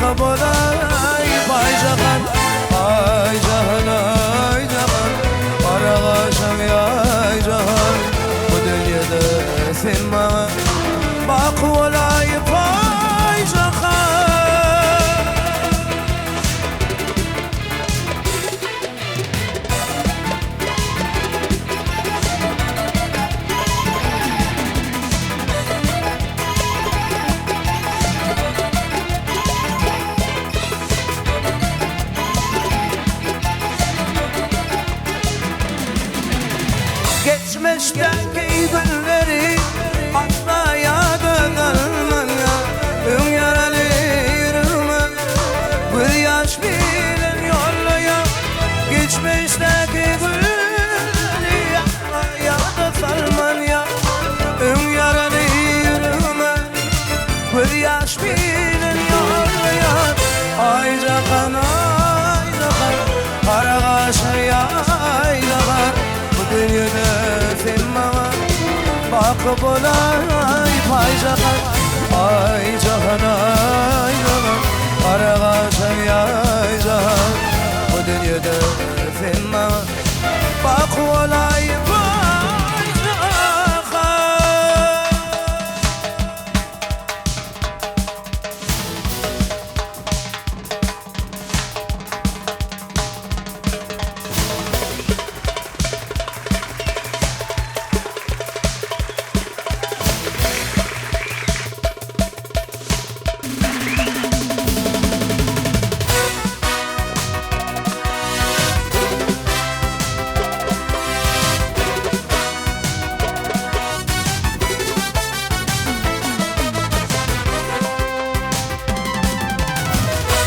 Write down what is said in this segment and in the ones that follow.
bolayım ay cahan, ay cahan, ay cahan. Kara kaşım ya ay cahan, bu dünyada sen bana bak bolayım ay cahan. Geçmişteki günleri asla yada kalmaya, ön yaralı yüreğime bir yaş bilen yollaya. Geçmişteki günleri asla yada kalmaya, ön yaralı yüreğime bir yaş bilen yollaya. Ay cahan, ay cahan, kara kaşım ya ay cahan, bu dünyada sen bana bak bolayım ay cahan, ay cahan, ay cahan. Kara kaşım ya ay cahan, bu dünyada sen bana bak bolayım ay cahan.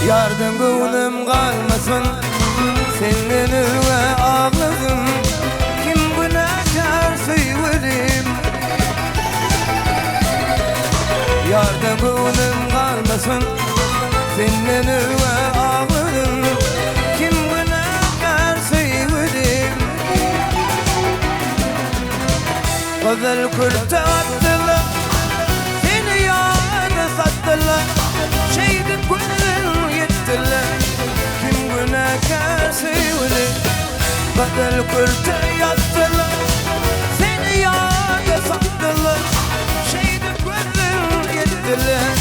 Yardım gönlüm kalmasın, senin önüne ağlasın. Kim günahkar söyledim, yardım gönlüm kalmasın, senin önüne ağlasın. Kim günahkar söyledim, güzel kurta attılar, seni yana sattılar. Şeydim gönlüm yettiler, kim günahkar sevdi. Bedel kurta yattılar, seni yâda sattılar. Şeydim gönlüm yettiler,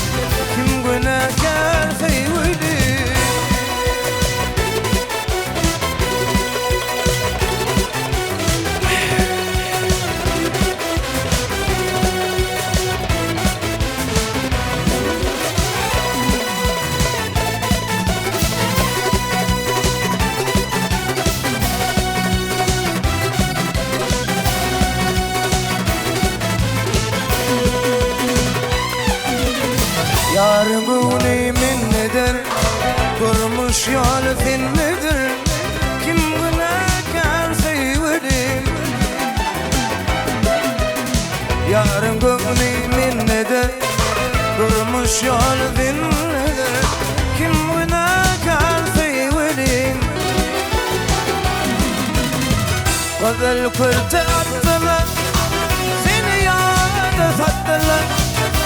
kim günahkar sevdi. Yarın güneymin nedir, durmuş yol nedir. Kim günahkar sevdim, yarın güneymin nedir, durmuş yol nedir. Kim günahkar sevdim, güzel kurta attılar, seni yâda sattılar.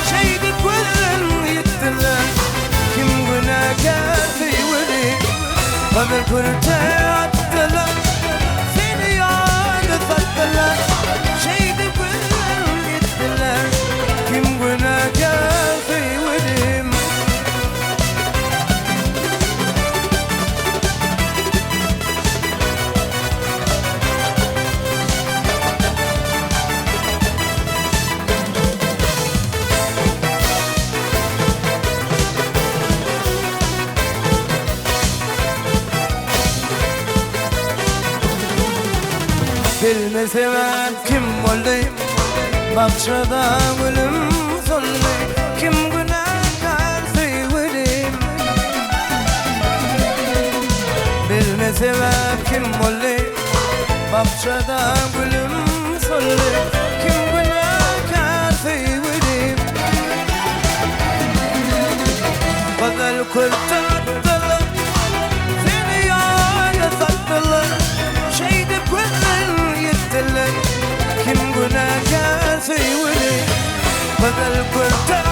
Şeydi gönlüm yettiler, kim günahkar sevdi. Güzel kurta attılar, seni yâda sattılar. Şeydi gönlüm yettiler, kim günahkar sevdim. Bilmesem kim olayım, bahçede gülüm soldu. Kim günahkar sevdim, bilmesem kim olayım, bahçede gülüm soldu. Kim günahkar sevdim, güzel kurta attılar, seni yâda sattılar. Şeydi gönlüm yettiler, kim günahkar sevdi. Bedel kurta